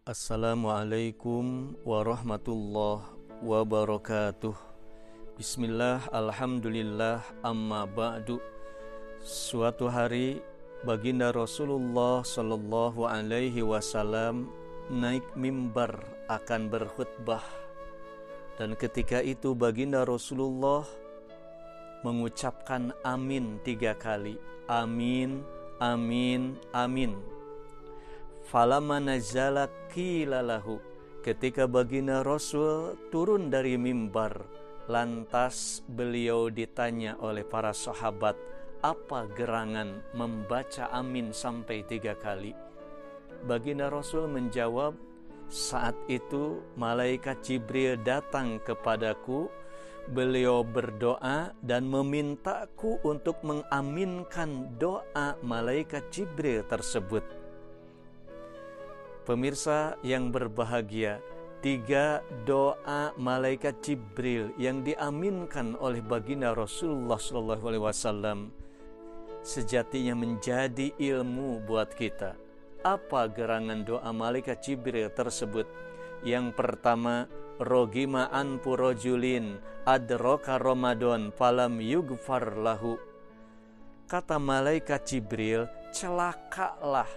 Assalamualaikum warahmatullahi wabarakatuh. Bismillah, alhamdulillah, amma ba'du. Suatu hari baginda Rasulullah sallallahu alaihi wasallam naik mimbar akan berkhutbah. Dan ketika itu baginda Rasulullah mengucapkan amin 3 kali. Amin, amin, amin. Falamma nazala qila lahu, ketika baginda Rasul turun dari mimbar, lantas beliau ditanya oleh para sahabat, apa gerangan membaca amin sampai 3 kali? Baginda Rasul menjawab, saat itu malaikat Jibril datang kepadaku, beliau berdoa dan memintaku untuk mengaminkan doa malaikat Jibril tersebut. Pemirsa yang berbahagia, 3 doa malaikat Jibril yang diaminkan oleh baginda Rasulullah SAW sejatinya menjadi ilmu buat kita. Apa gerangan doa malaikat Jibril tersebut? Yang pertama, rogima anfu rajulin adraka Ramadan falam yughfar lahu. Kata malaikat Jibril, celakalah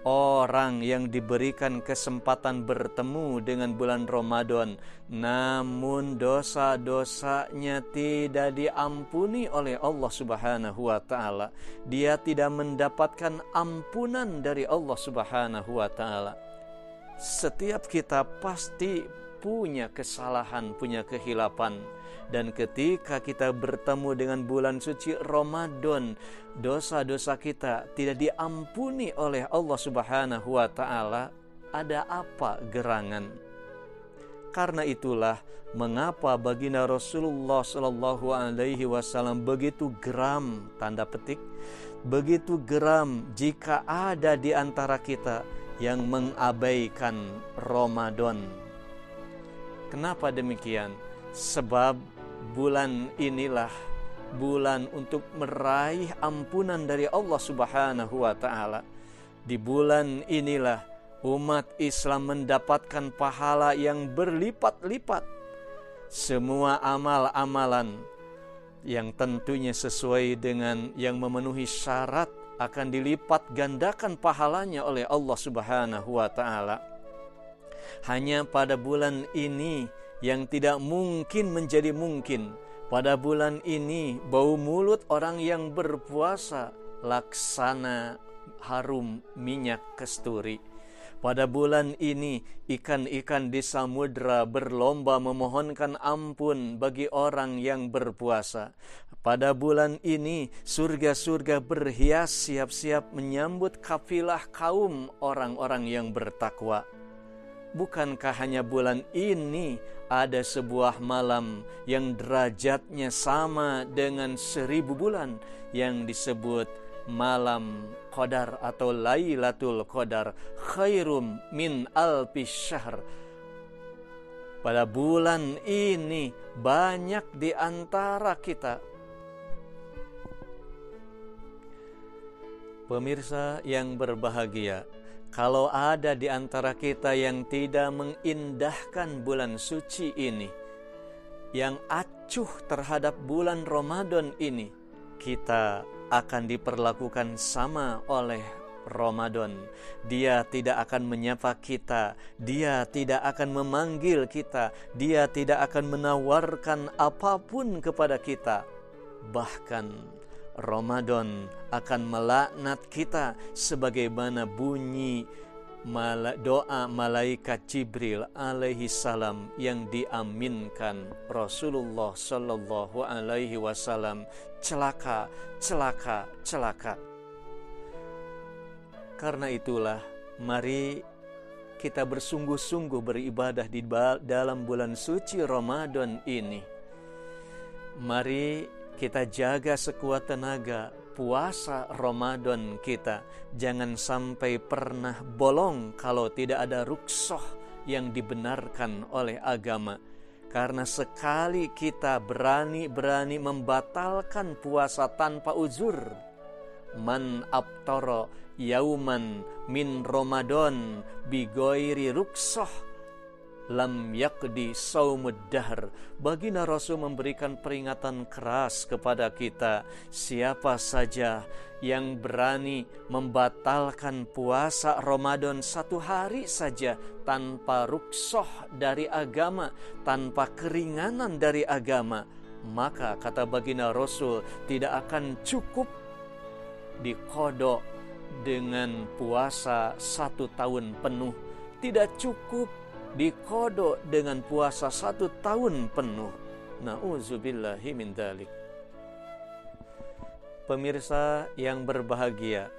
orang yang diberikan kesempatan bertemu dengan bulan Ramadan, namun dosa-dosanya tidak diampuni oleh Allah Subhanahu wa ta'ala. Dia tidak mendapatkan ampunan dari Allah Subhanahu wa ta'ala. Setiap kita pasti punya kesalahan, punya kehilapan. Dan ketika kita bertemu dengan bulan suci Ramadan, dosa-dosa kita tidak diampuni oleh Allah Subhanahu wa ta'ala. Ada apa gerangan? Karena itulah mengapa baginda Rasulullah sallallahu alaihi wasallam begitu geram, tanda petik, begitu geram jika ada di antara kita yang mengabaikan Ramadan. Kenapa demikian? Sebab bulan inilah bulan untuk meraih ampunan dari Allah Subhanahu wa ta'ala. Di bulan inilah umat Islam mendapatkan pahala yang berlipat-lipat. Semua amal-amalan yang tentunya sesuai dengan yang memenuhi syarat akan dilipat gandakan pahalanya oleh Allah Subhanahu wa ta'ala. Hanya pada bulan ini yang tidak mungkin menjadi mungkin. Pada bulan ini bau mulut orang yang berpuasa laksana harum minyak kasturi. Pada bulan ini ikan-ikan di samudra berlomba memohonkan ampun bagi orang yang berpuasa. Pada bulan ini surga-surga berhias siap-siap menyambut kafilah kaum orang-orang yang bertakwa. Bukankah hanya bulan ini ada sebuah malam yang derajatnya sama dengan 1000 bulan yang disebut malam Qadar atau Lailatul Qadar, khairum min alfi syahr. Pada bulan ini banyak di antara kita, pemirsa yang berbahagia, kalau ada di antara kita yang tidak mengindahkan bulan suci ini, yang acuh terhadap bulan Ramadan ini, kita akan diperlakukan sama oleh Ramadan. Dia tidak akan menyapa kita, dia tidak akan memanggil kita, dia tidak akan menawarkan apapun kepada kita. Bahkan Ramadan akan melaknat kita sebagaimana bunyi doa malaikat Jibril alaihi salam yang diaminkan Rasulullah sallallahu alaihi wasallam. Celaka, celaka, celaka. Karena itulah mari kita bersungguh-sungguh beribadah di dalam bulan suci Ramadan ini. Mari kita jaga sekuat tenaga puasa Ramadan kita. Jangan sampai pernah bolong kalau tidak ada rukhsah yang dibenarkan oleh agama. Karena sekali kita berani membatalkan puasa tanpa uzur, man aftara yauman min Ramadan bi ghairi ruksah lam yakdi saumud dahr. Baginda Rasul memberikan peringatan keras kepada kita, siapa saja yang berani membatalkan puasa Ramadan 1 hari saja tanpa rukshoh dari agama, tanpa keringanan dari agama, maka kata baginda Rasul tidak akan cukup diqodho dengan puasa 1 tahun penuh, tidak cukup diqodho dengan puasa 1 tahun penuh. Na'udzubillahi min dzalik. Pemirsa yang berbahagia,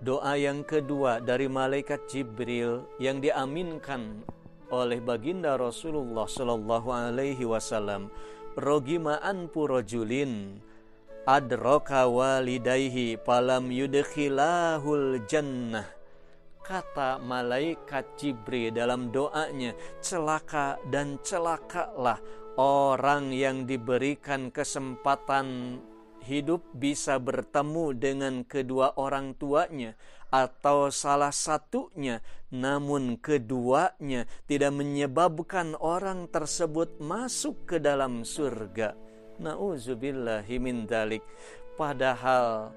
doa yang kedua dari malaikat Jibril yang diaminkan oleh baginda Rasulullah sallallahu alaihi wasallam, rogima anfu rajulin adraka walidayhi falam yudkhilahul jannah. Kata malaikat Jibril dalam doanya, celaka dan celakalah orang yang diberikan kesempatan hidup bisa bertemu dengan kedua orang tuanya atau salah satunya, namun keduanya tidak menyebabkan orang tersebut masuk ke dalam surga. Na'udzubillahi min dzalik. Padahal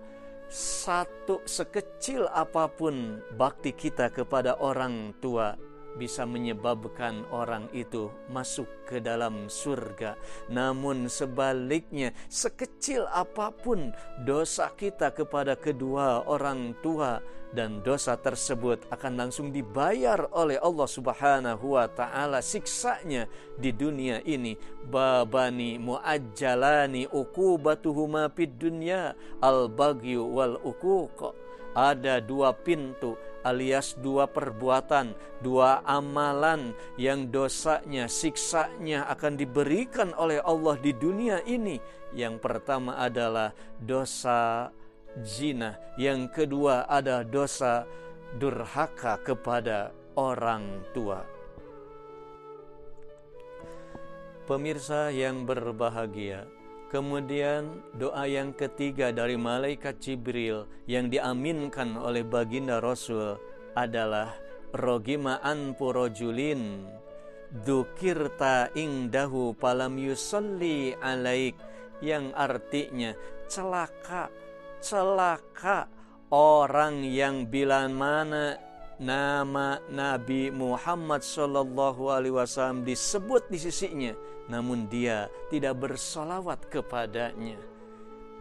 sekecil apapun bakti kita kepada orang tua bisa menyebabkan orang itu masuk ke dalam surga. Namun sebaliknya, sekecil apapun dosa kita kepada kedua orang tua, dan dosa tersebut akan langsung dibayar oleh Allah Subhanahu wa ta'ala siksanya di dunia ini. Babani muajjalani uqubatuhuma fid dunya al-baghyu wal uquq. Ada 2 pintu alias 2 perbuatan, 2 amalan yang dosanya, siksanya akan diberikan oleh Allah di dunia ini. Yang pertama adalah dosa zina, yang kedua ada dosa durhaka kepada orang tua. Pemirsa yang berbahagia, kemudian doa yang ketiga dari malaikat Jibril yang diaminkan oleh baginda Rasul adalah rogima anfu rajulin dzukirta indahu falam yusalli alaik, yang artinya celaka orang yang bila mana nama Nabi Muhammad sallallahu alaihi wasallam disebut di sisinya, namun dia tidak bersolawat kepadanya.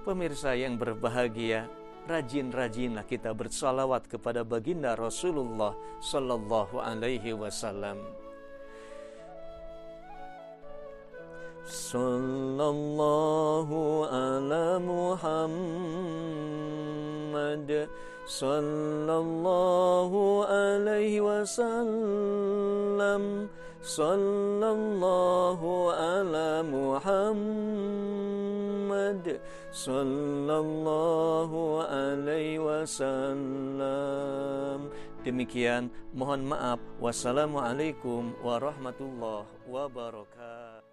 Pemirsa yang berbahagia, rajin-rajinlah kita bersolawat kepada baginda Rasulullah sallallahu alaihi wasallam. Sallallahu ala Muhammad sallallahu alaihi wasallam. Sallallahu ala Muhammad sallallahu alaihi wasallam. Demikian, mohon maaf. Wassalamualaikum warahmatullahi wabarakatuh.